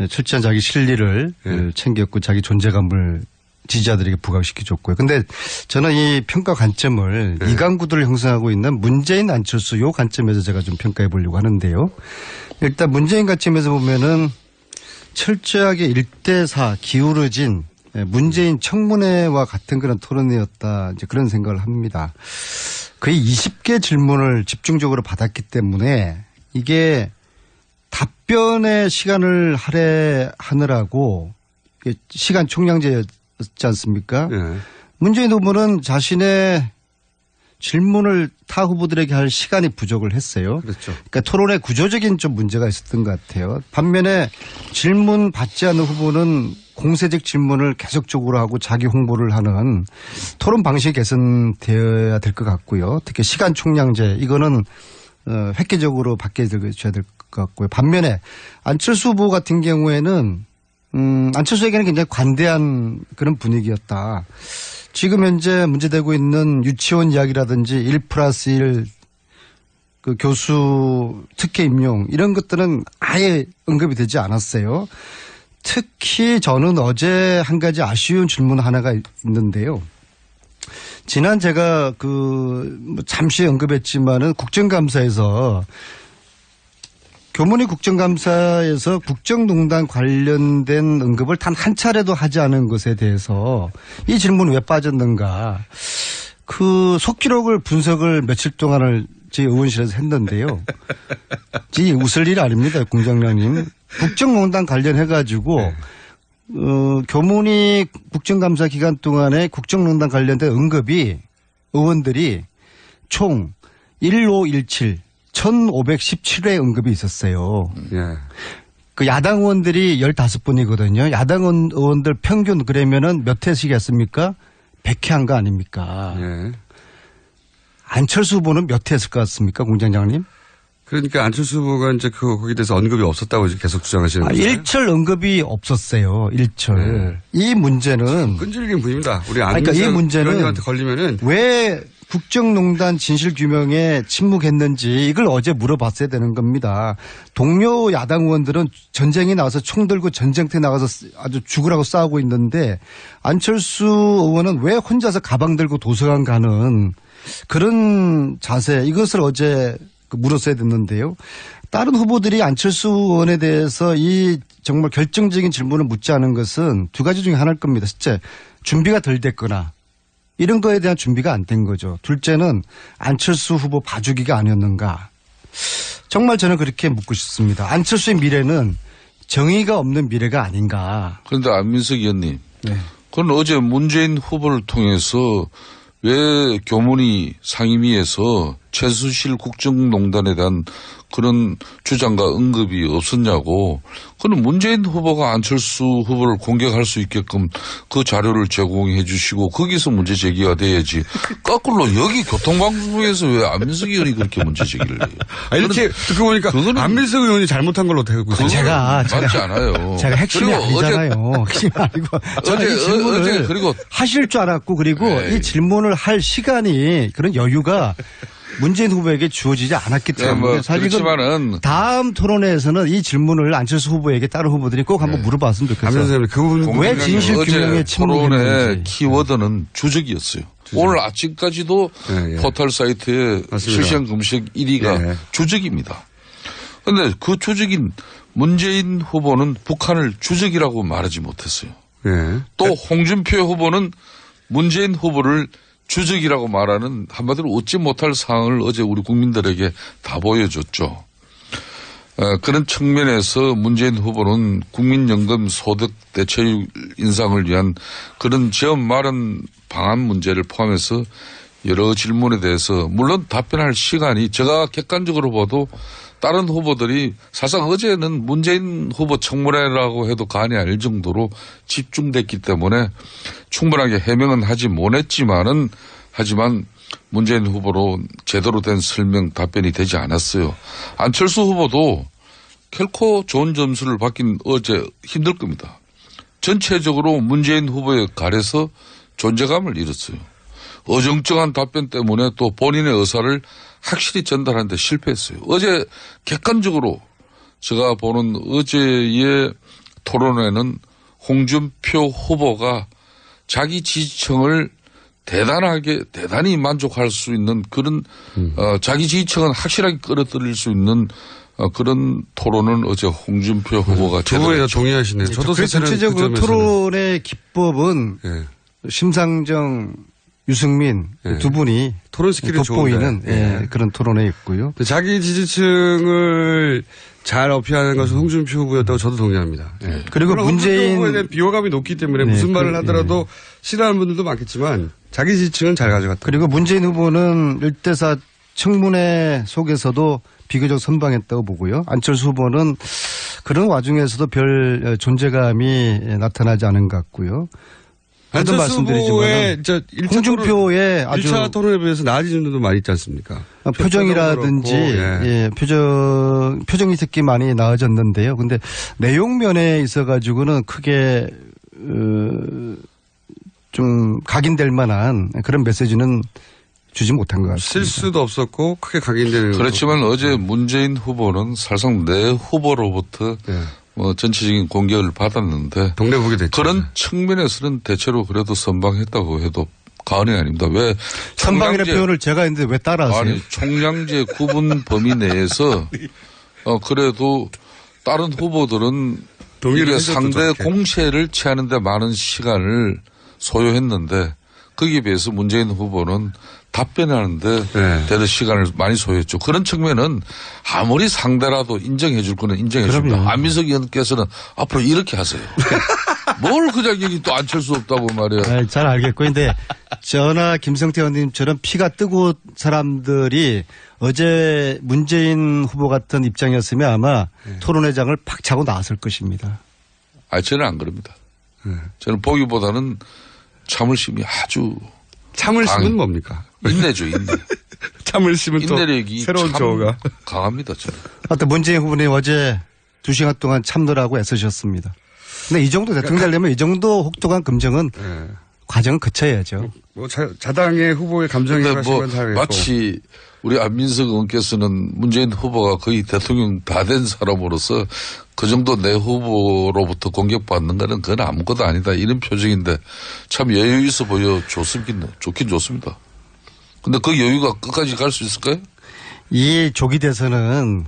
철저한 자기 실리를 챙겼고 자기 존재감을 지지자들에게 부각시켜줬고요. 근데 저는 이 평가 관점을 이강구도를 형성하고 있는 문재인 안철수 요 관점에서 제가 좀 평가해 보려고 하는데요. 일단 문재인 관점에서 보면은 철저하게 1대4 기울어진 문재인 청문회와 같은 그런 토론회였다. 이제 그런 생각을 합니다. 거의 20개 질문을 집중적으로 받았기 때문에 이게 답변의 시간을 할애하느라고 시간 총량제였지 않습니까? 문재인 후보는 자신의 질문을 타 후보들에게 할 시간이 부족을 했어요. 그렇죠. 그러니까 토론에 구조적인 좀 문제가 있었던 것 같아요. 반면에 질문 받지 않는 후보는 공세적 질문을 계속적으로 하고 자기 홍보를 하는 토론 방식이 개선되어야 될 것 같고요. 특히 시간 총량제 이거는 획기적으로 바뀌어줘야 될 것 같고요. 반면에 안철수 후보 같은 경우에는 안철수에게는 굉장히 관대한 그런 분위기였다. 지금 현재 문제되고 있는 유치원 이야기라든지 1+1 그 교수 특혜 임용 이런 것들은 아예 언급이 되지 않았어요. 특히 저는 어제 한 가지 아쉬운 질문 하나가 있는데요. 지난 제가 잠시 언급했지만은 국정감사에서 교문위 국정감사에서 국정농단 관련된 언급을 단 한 차례도 하지 않은 것에 대해서 이 질문이 왜 빠졌는가. 그 속기록을 분석을 며칠 동안을 저희 의원실에서 했는데요. 이 웃을 일이 아닙니다. 공장장님. 국정농단 관련해가지고 교문위 국정감사 기간 동안에 국정농단 관련된 언급이 의원들이 총 1517 1517회 언급이 있었어요. 그 야당 의원들이 15분이거든요. 야당 의원들 평균 그러면은 몇 회씩 했습니까? 100회 한 거 아닙니까? 안철수 후보는 몇 회 했을 것 같습니까? 공장장님? 그러니까 안철수 후보가 이제 거기에 대해서 언급이 없었다고 계속 주장하시는 거죠. 일철 언급이 없었어요. 일철. 이 문제는 끈질긴 분입니다. 우리 그러니까 이 문제는 의원님한테 걸리면은 왜 국정농단 진실규명에 침묵했는지 이걸 어제 물어봤어야 되는 겁니다. 동료 야당 의원들은 전쟁에 나와서 총 들고 전쟁터에 나가서 아주 죽으라고 싸우고 있는데 안철수 의원은 왜 혼자서 가방 들고 도서관 가는 그런 자세 이것을 어제 물었어야 됐는데요. 다른 후보들이 안철수 의원에 대해서 이 정말 결정적인 질문을 묻지 않은 것은 두 가지 중에 하나일 겁니다. 첫째, 준비가 덜 됐거나 이런 거에 대한 준비가 안 된 거죠. 둘째는 안철수 후보 봐주기가 아니었는가. 정말 저는 그렇게 묻고 싶습니다. 안철수의 미래는 정의가 없는 미래가 아닌가. 그런데 안민석 의원님. 그건 어제 문재인 후보를 통해서 왜 교문위 상임위에서 최순실 국정농단에 대한 그런 주장과 언급이 없었냐고. 그는 문재인 후보가 안철수 후보를 공격할 수 있게끔 그 자료를 제공해 주시고 거기서 문제 제기가 돼야지. 거꾸로 여기 교통방송에서 왜 안민석 의원이 그렇게 문제 제기를 해요? 이렇게 듣고 보니까 안민석 의원이 잘못한 걸로 되고 있어요. 제가 맞지 않아요. 제가 핵심이 아니잖아요. 핵심이 아니고 저는 이 질문을 그리고 하실 줄 알았고 그리고 이 질문을 할 시간이 그런 여유가 문재인 후보에게 주어지지 않았기 때문에 사실 그렇지만은 다음 토론회에서는 이 질문을 안철수 후보에게 다른 후보들이 꼭 한번 물어봤으면 좋겠어요. 그분 왜 진실 규명에 침묵했는지. 토론의 키워드는 주적이었어요. 오늘 아침까지도 포털 사이트에 실시간 검색 1위가 주적입니다. 그런데 그 주적인 문재인 후보는 북한을 주적이라고 말하지 못했어요. 또 홍준표 후보는 문재인 후보를 주적이라고 말하는 한마디로 웃지 못할 상황을 어제 우리 국민들에게 다 보여줬죠. 그런 측면에서 문재인 후보는 국민연금 소득 대체율 인상을 위한 그런 지원 마련 방안 문제를 포함해서 여러 질문에 대해서 물론 답변할 시간이 제가 객관적으로 봐도 다른 후보들이 사실상 어제는 문재인 후보 청문회라고 해도 과언이 아닐 정도로 집중됐기 때문에 충분하게 해명은 하지 못했지만 문재인 후보로 제대로 된 설명 답변이 되지 않았어요. 안철수 후보도 결코 좋은 점수를 받긴 어제 힘들 겁니다. 전체적으로 문재인 후보에 가려서 존재감을 잃었어요. 어정쩡한 답변 때문에 또 본인의 의사를 확실히 전달하는 데 실패했어요. 어제 객관적으로 제가 보는 어제의 토론회는 홍준표 후보가 자기 지지층을 대단히 만족할 수 있는 그런 자기 지지층은 확실하게 끌어들일 수 있는 그런 토론은 어제 홍준표 후보가 두 분이 다 동의하시네요. 저도 전체적으로 그 토론의 기법은 네. 심상정, 유승민 네. 두 분이 토론스킬이 돋보이는 네. 그런 토론회였고요. 자기 지지층을 잘 어필하는 것은 홍준표 후보였다고 저도 동의합니다. 네. 그리고 문재인 후보에 대한 비호감이 높기 때문에 무슨 말을 하더라도 싫어하는 분들도 많겠지만 자기 지지층은 잘 가져갔다. 그리고 문재인 후보는 1대4 청문회 속에서도 비교적 선방했다고 보고요. 안철수 후보는 그런 와중에서도 별 존재감이 나타나지 않은 것 같고요. 안철수 후보의 홍준표의 아주 1차 토론에 비해서 나아진 점도 많이 있지 않습니까? 표정이라든지 예, 표정이 특히 많이 나아졌는데요. 근데 내용면에 있어가지고는 크게 좀 각인될 만한 그런 메시지는 주지 못한 것 같습니다. 실수도 없었고 크게 각인되는. 그렇지만 어제 문재인 후보는 사실상 내 후보로부터 전체적인 공격을 받았는데 동네북이 됐죠. 그런 측면에서는 대체로 그래도 선방했다고 해도 과언이 아닙니다. 왜 선방이라는 표현을 제가 했는데 왜 따라하세요? 아니 총량제 구분 범위 내에서 그래도 다른 후보들은 이게 상대 공세를 취하는 데 많은 시간을 소요했는데 거기에 비해서 문재인 후보는 답변하는데 대단히 시간을 많이 소요했죠. 그런 측면은 아무리 상대라도 인정해 줄 거는 인정해 줍니다. 안민석 의원께서는 앞으로 이렇게 하세요. 뭘 그 자격이 또 안철수 없다고 말이야. 잘 알겠고. 근데 저나 김성태 의원님처럼 피가 뜨거운 사람들이 어제 문재인 후보 같은 입장이었으면 아마 토론회장을 팍 차고 나왔을 것입니다. 저는 안 그럽니다. 저는 보기보다는 참을심이 아주. 참을심은 뭡니까? 인내죠, 인내. 참을심은 인내력이 새로운 조어가 강합니다, 저는. 하여튼 문재인 후보님 어제 2시간 동안 참느라고 애쓰셨습니다. 근데 이 정도 대통령 되려면 이 정도 혹독한 검증은 과정을 거쳐야죠. 뭐 자당의 후보의 감정이 뭐 마치 우리 안민석 의원께서는 문재인 후보가 거의 대통령 다 된 사람으로서 그 정도 내 후보로부터 공격받는 거는 그건 아무것도 아니다 이런 표정인데 참 여유 있어 보여 좋긴 좋습니다. 근데 그 여유가 끝까지 갈 수 있을까요? 이 조기 대선은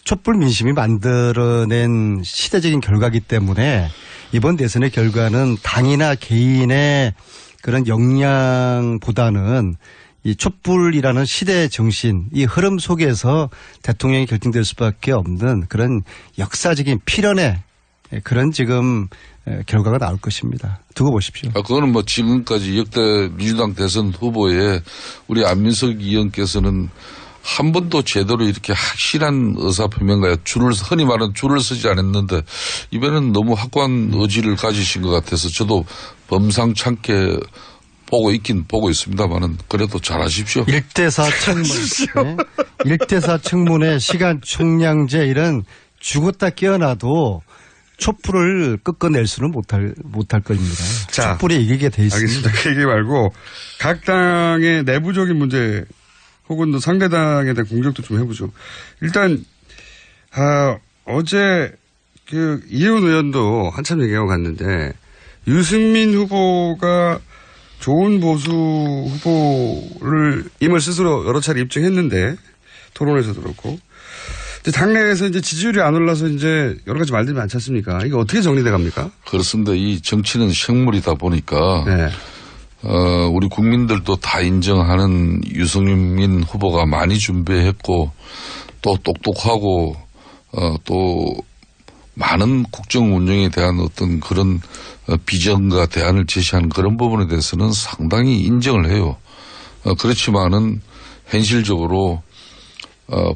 촛불 민심이 만들어낸 시대적인 결과이기 때문에 이번 대선의 결과는 당이나 개인의 그런 역량보다는 이 촛불이라는 시대의 정신, 이 흐름 속에서 대통령이 결정될 수밖에 없는 그런 역사적인 필연의 그런 지금 결과가 나올 것입니다. 두고 보십시오. 그거는 뭐 지금까지 역대 민주당 대선 후보에 우리 안민석 의원께서는 한 번도 제대로 이렇게 확실한 의사표명과 흔히 말하는 줄을 서지 않았는데 이번에는 너무 확고한 의지를 가지신 것 같아서 저도 범상찮게 보고 있습니다만은 그래도 잘하십시오. 1대4 청문, 1대4 청문회 시간 총량제 이런 죽었다 깨어나도 촛불을 꺾어낼 수는 못할 겁니다. 촛불이 이기게 돼 있습니다. 알겠습니다. 그 얘기 말고 각 당의 내부적인 문제 혹은 또 상대당에 대한 공격도 좀 해보죠. 일단 어제 그 이혜원 의원도 한참 얘기하고 갔는데 유승민 후보가 좋은 보수 후보를 임을 스스로 여러 차례 입증했는데 토론에서도 그렇고 당내에서 이제 지지율이 안 올라서 이제 여러 가지 말들이 많지 않습니까? 이게 어떻게 정리돼 갑니까? 그렇습니다. 이 정치는 생물이다 보니까 우리 국민들도 다 인정하는 유승민 후보가 많이 준비했고 또 똑똑하고 또 많은 국정 운영에 대한 어떤 그런 비전과 대안을 제시하는 그런 부분에 대해서는 상당히 인정을 해요. 그렇지만은 현실적으로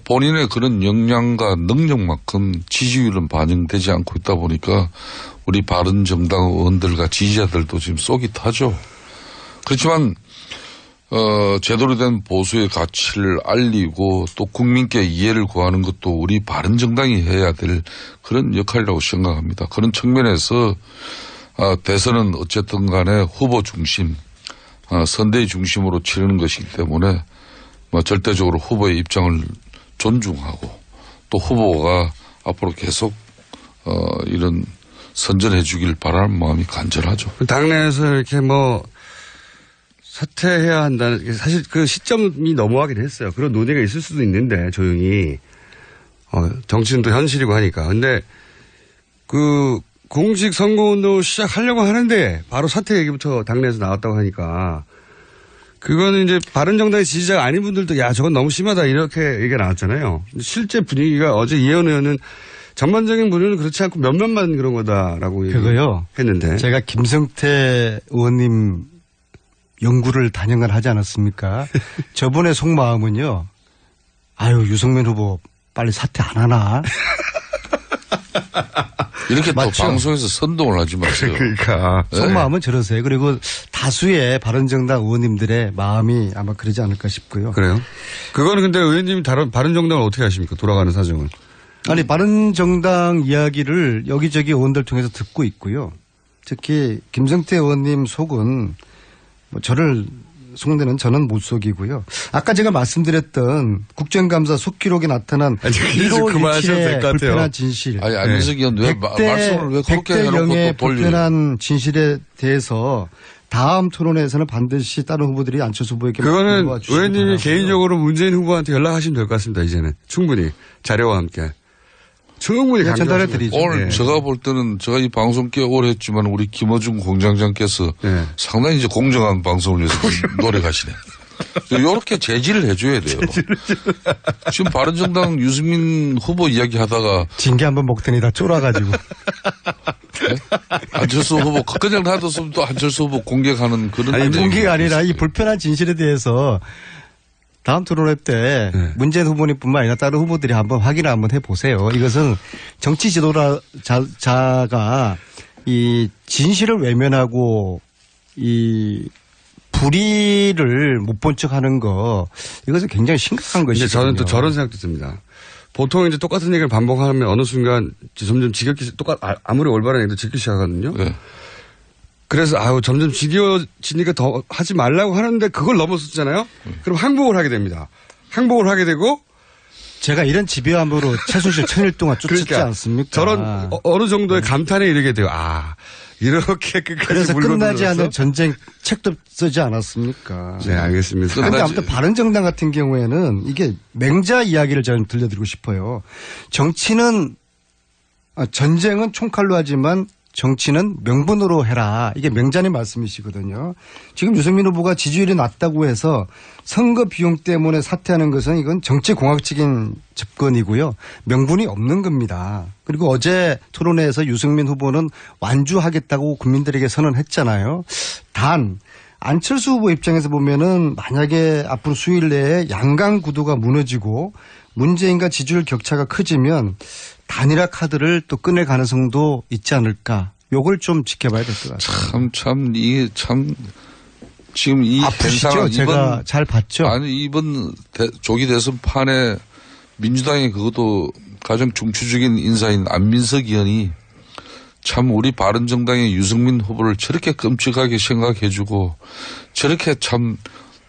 본인의 그런 역량과 능력만큼 지지율은 반영되지 않고 있다 보니까 우리 바른정당 의원들과 지지자들도 지금 속이 타죠. 그렇지만 제대로 된 보수의 가치를 알리고 또 국민께 이해를 구하는 것도 우리 바른정당이 해야 될 그런 역할이라고 생각합니다. 그런 측면에서 대선은 어쨌든 간에 후보 중심, 선대위 중심으로 치르는 것이기 때문에 절대적으로 후보의 입장을 존중하고 또 후보가 앞으로 계속 이런 선전해 주길 바라는 마음이 간절하죠. 당내에서 이렇게 사퇴해야 한다는, 사실 그 시점이 넘어가긴 했어요. 그런 논의가 있을 수도 있는데, 조용히. 정치는 또 현실이고 하니까. 근데, 공식 선거운동 시작하려고 하는데, 바로 사퇴 얘기부터 당내에서 나왔다고 하니까, 그거는 이제 바른정당의 지지자가 아닌 분들도, 야, 저건 너무 심하다, 이렇게 얘기가 나왔잖아요. 실제 분위기가 어제 이혜원 의원은 전반적인 분위기는 그렇지 않고 몇몇만 그런 거다라고 그거요. 했는데. 제가 김성태 의원님 연구를 단연간 하지 않았습니까? 저분의 속마음은요. 아유, 유승민 후보 빨리 사퇴 안 하나? 이렇게 맞죠? 또 방송에서 선동을 하지 마세요. 그러니까. 속마음은 저러세요. 그리고 다수의 바른정당 의원님들의 마음이 아마 그러지 않을까 싶고요. 그래요? 그거는 근데 의원님이 바른정당을 어떻게 하십니까? 돌아가는 사정은. 아니, 바른정당 이야기를 여기저기 의원들 통해서 듣고 있고요. 특히 김성태 의원님 속은 저를 속내는 저는 못 속이고요. 아까 제가 말씀드렸던 국정감사 속기록에 나타난 1월 27일의 불편한 진실. 아니, 안민석 의원 왜 말씀을 왜 그렇게 해놓고 또 돌리는. 불편한 진실에 대해서 다음 토론회에서는 반드시 다른 후보들이 안철수 후보에게. 그거는 의원님이 개인적으로 문재인 후보한테 연락하시면 될 것 같습니다. 이제는 충분히 자료와 함께. 충분히 전달해드리죠. 오늘 제가 볼 때는 제가 이 방송 꽤 오래 했지만 우리 김어준 공장장께서 상당히 이제 공정한 방송을 위해서 노력하시네. 이렇게 제지를 해줘야 돼요. 지금 바른정당 유승민 후보 이야기 하다가 징계 한번 먹더니 다 쫄아가지고. 네? 안철수 후보 그냥 놔뒀으면 또 안철수 후보 공격하는 그런. 아니, 공격이 아니라 이 불편한 진실에 대해서 다음 토론회 때 문재인 후보님뿐만 아니라 다른 후보들이 한번 확인을 한번 해보세요. 이것은 정치 지도자가 이 진실을 외면하고 이 불의를 못 본 척하는 거, 이것은 굉장히 심각한 것이죠. 저는 또 저런 생각도 듭니다. 보통 이제 똑같은 얘기를 반복하면 어느 순간 점점 지겹기, 아무리 올바른 얘기도 지겹기 시작하거든요. 네. 그래서 점점 지겨워지니까 더 하지 말라고 하는데 그걸 넘어섰잖아요. 그럼 항복을 하게 됩니다. 항복을 하게 되고 제가 이런 집요함으로 최순실 1000일 동안 쫓았지 그러니까 않습니까? 저런 어느 정도의 감탄에 이르게 돼요. 이렇게 끝까지 그래서 끝나지 않은 전쟁 책도 쓰지 않았습니까? 네, 알겠습니다. 그런데 아무튼 바른정당 같은 경우에는 이게 맹자 이야기를 저는 들려드리고 싶어요. 전쟁은 총칼로 하지만 정치는 명분으로 해라. 이게 맹자님 말씀이시거든요. 지금 유승민 후보가 지지율이 낮다고 해서 선거 비용 때문에 사퇴하는 것은 이건 정치공학적인 접근이고요. 명분이 없는 겁니다. 그리고 어제 토론회에서 유승민 후보는 완주하겠다고 국민들에게 선언했잖아요. 단 안철수 후보 입장에서 보면은 만약에 앞으로 수일 내에 양강 구도가 무너지고 문재인과 지지율 격차가 커지면 단일화 카드를 또 꺼낼 가능성도 있지 않을까. 요걸 좀 지켜봐야 될 것 같아요. 지금 이 아프시죠? 제가 잘 봤죠. 아니, 이번 조기 대선 판에 민주당의 그것도 가장 중추적인 인사인 안민석 의원이 참 우리 바른정당의 유승민 후보를 저렇게 끔찍하게 생각해주고 저렇게 참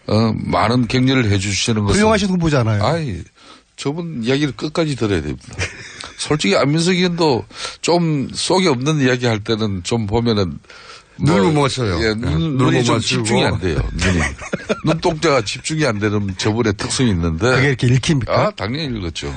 많은 격려를 해주시는 것은 훌륭하신 후보잖아요. 저분 이야기를 끝까지 들어야 됩니다. 솔직히 안민석 의원도 좀 속이 없는 이야기 할 때는 좀 보면은 눈을 못 맞춰요. 눈이 좀 집중이 안 돼요. 눈동자가 집중이 안 되는 저분의 특성이 있는데. 그게 이렇게 읽힙니까? 당연히 읽었죠.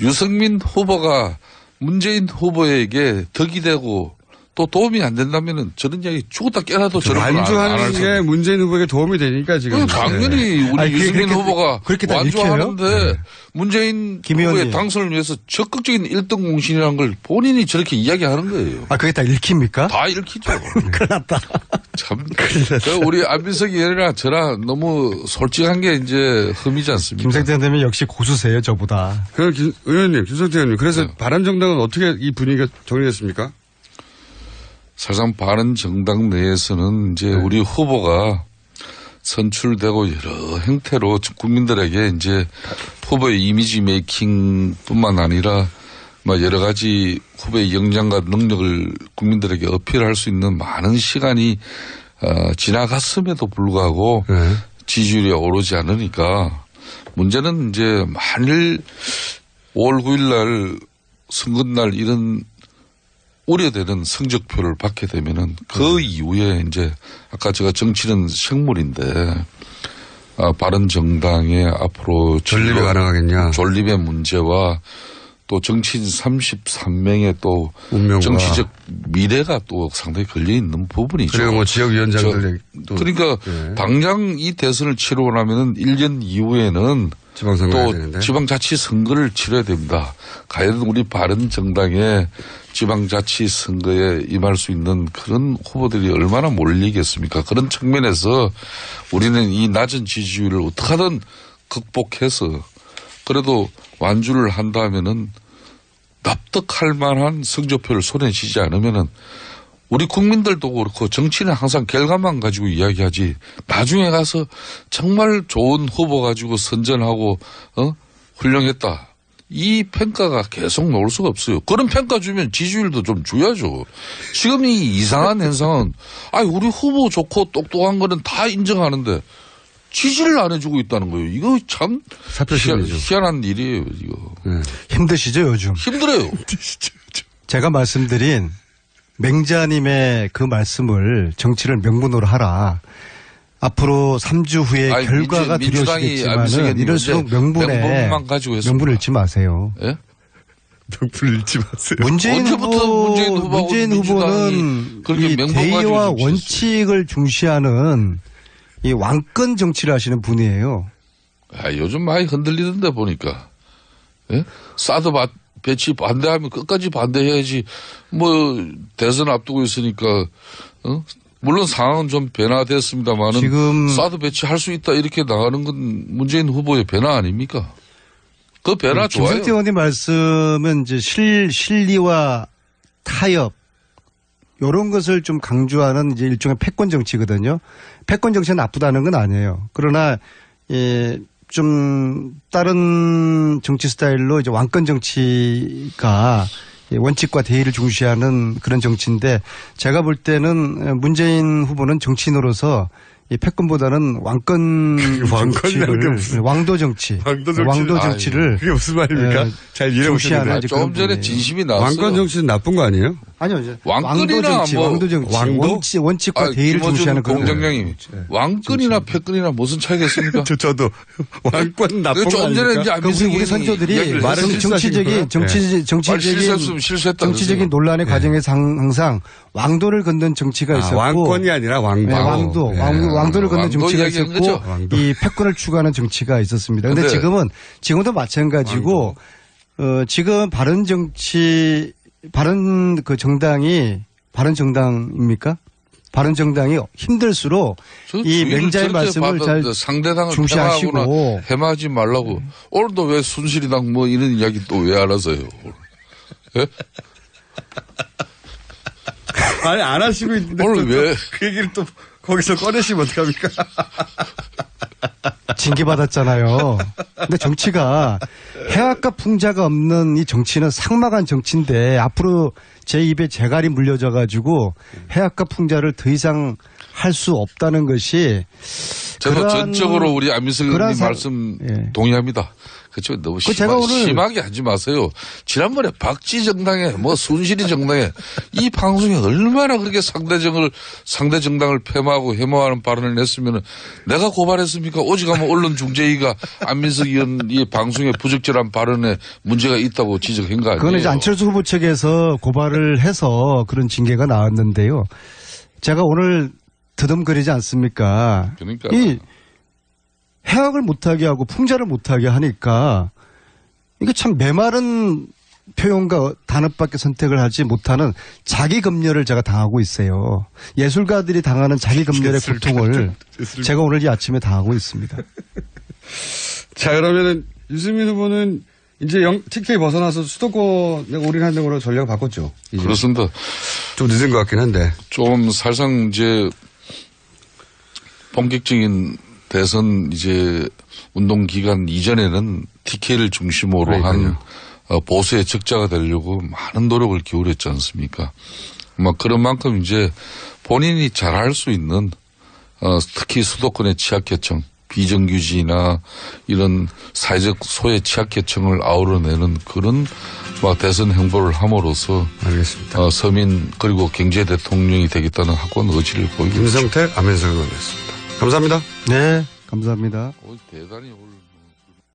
유승민 후보가 문재인 후보에게 덕이 되고 또 도움이 안 된다면은 저런 이야기 죽었다 깨나도 저런 걸 완주하는 게 문재인 후보에게 도움이 되니까 지금. 당연히 우리 유승민 후보가 완주하는데 문재인 후보의 당선을 위해서 적극적인 1등 공신이라는 걸 본인이 저렇게 이야기하는 거예요. 그게 다 읽힙니까? 다 읽히죠. 큰일 났다. 참, 우리 안민석 의원이나 저나 너무 솔직한 게 이제 흠이지 않습니까? 김성태 의원님이 역시 고수세요, 저보다. 의원님, 김성태 의원님. 그래서 바른정당은 어떻게 이 분위기가 정리됐습니까? 사실상 바른정당 내에서는 이제 우리 후보가 선출되고 여러 형태로 국민들에게 이제 후보의 이미지 메이킹뿐만 아니라 여러 가지 후보의 역량과 능력을 국민들에게 어필할 수 있는 많은 시간이 지나갔음에도 불구하고 지지율이 오르지 않으니까 문제는 이제 만일 5월 9일 날 선거날 이런 우려되는 성적표를 받게 되면은 그 이후에 이제 아까 제가 정치는 생물인데 바른정당의 앞으로 존립이 가능하겠냐? 존립의 문제와 또 정치인 33명의 또 운명과 정치적 미래가 또 상당히 걸려 있는 부분이죠. 그리고 뭐 지역위원장들 그러니까 당장 이 대선을 치르고 나면은 1년 이후에는 또 지방자치선거를 치러야 됩니다. 과연 우리 바른정당의 지방자치선거에 임할 수 있는 그런 후보들이 얼마나 몰리겠습니까? 그런 측면에서 우리는 이 낮은 지지율을 어떻게 하든 극복해서 그래도 완주를 한다면은 납득할 만한 성적표를 손에 쥐지 않으면은 우리 국민들도 그렇고 정치는 항상 결과만 가지고 이야기하지 나중에 가서 정말 좋은 후보 가지고 선전하고 훌륭했다. 이 평가가 계속 나올 수가 없어요. 그런 평가 주면 지지율도 좀 줘야죠. 지금 이 이상한 현상은 우리 후보 좋고 똑똑한 거는 다 인정하는데 지지를 안 해주고 있다는 거예요. 이거 참 희한한 일이에요. 이거. 힘드시죠 요즘? 힘들어요. 제가 말씀드린 맹자님의 그 말씀을 정치를 명분으로 하라. 앞으로 3주 후에 결과가 두려우시겠지만은 이럴수록 명분을 잃지 마세요. 예? 명분을 잃지 마세요. 문재인 후보는 이 대의와 원칙을 중시하는 이 왕권 정치를 하시는 분이에요. 요즘 많이 흔들리던데 보니까. 예? 사드 배치 반대하면 끝까지 반대해야지. 대선 앞두고 있으니까 물론 상황은 좀 변화됐습니다만은 지금 사드 배치할 수 있다 이렇게 나가는 건 문재인 후보의 변화 아닙니까? 그 변화 좋아요. 김성태 의원님 말씀은 이제 실리와 타협 이런 것을 좀 강조하는 이제 일종의 패권 정치거든요. 패권 정치는 나쁘다는 건 아니에요. 그러나 좀 다른 정치 스타일로 이제 왕권 정치가 원칙과 대의를 중시하는 그런 정치인데 제가 볼 때는 문재인 후보는 정치인으로서 이 패권보다는 왕도 정치를 그게 무슨 말입니까? 잘 이해해 보시는데 조금 전에 진심이 나왔어요. 왕권 정치는 나쁜 거 아니에요? 아니요. 왕권이나 왕도 정치. 원칙과 대의를 중시하는 그런 공장장님 왕권이나 패권이나 무슨 차이겠습니까? 저도 왕권 나쁜 거 조금 전에 이제 우리 선조들이 정치적인 논란의 과정에서 항상 왕도를 걷는 정치가 있었고 왕권이 아니라 왕도. 왕도를 걷는 정치가 있었고 이 패권을 추구하는 정치가 있었습니다. 그런데 지금도 마찬가지고 지금 바른 정당입니까? 바른 정당이 힘들수록 이 맹자의 말씀을 잘 상대당을 중시하시고 해마하지 말라고. 오늘도 왜 순실이당 이런 이야기 또 왜 알아서요? 예? 아니 안 하시고 있는데 오늘 왜 그 얘기를 또 거기서 꺼내시면 어떡합니까? 징계받았잖아요. 근데 정치가 해악과 풍자가 없는 이 정치는 삭막한 정치인데 앞으로 제 입에 재갈이 물려져 가지고 해악과 풍자를 더 이상 할 수 없다는 것이 저도 전적으로 우리 안민석 의원님 말씀 동의합니다. 그렇죠. 너무 심하게 하지 마세요. 지난번에 박지 정당에 순실이 정당에 이 방송에 얼마나 그렇게 상대 정당을 폄하하고 혐오하는 발언을 냈으면 내가 고발했습니까? 오직 하면 언론중재위가 안민석 의원 이 방송에 부적절한 발언에 문제가 있다고 지적한 거 아니에요? 그건 이제 안철수 후보 측에서 고발을 해서 그런 징계가 나왔는데요. 제가 오늘 더듬거리지 않습니까? 그러니까. 이 해악을 못하게 하고 풍자를 못하게 하니까 이게 참 메마른 표현과 단어밖에 선택을 하지 못하는 자기 검열을 제가 당하고 있어요. 예술가들이 당하는 자기 검열의 고통을 제가 오늘 이 아침에 당하고 있습니다. 자, 그러면은 유승민 후보는 이제 TK 벗어나서 수도권에 올인하는 걸로 전략을 바꿨죠. 이제. 그렇습니다. 좀 늦은 것 같긴 한데. 좀 사실상 이제 본격적인 대선 이제 운동 기간 이전에는 TK를 중심으로 한 보수의 적자가 되려고 많은 노력을 기울였지 않습니까? 그런 만큼 이제 본인이 잘할 수 있는 특히 수도권의 취약계층, 비정규직이나 이런 사회적 소외 취약계층을 아우러내는 그런 대선 행보를 함으로써 알겠습니다. 서민 그리고 경제 대통령이 되겠다는 확고한 의지를 보이고 있습니다. 김성태, 안민석 의원이었습니다. 감사합니다. 네, 감사합니다. 대단히 오늘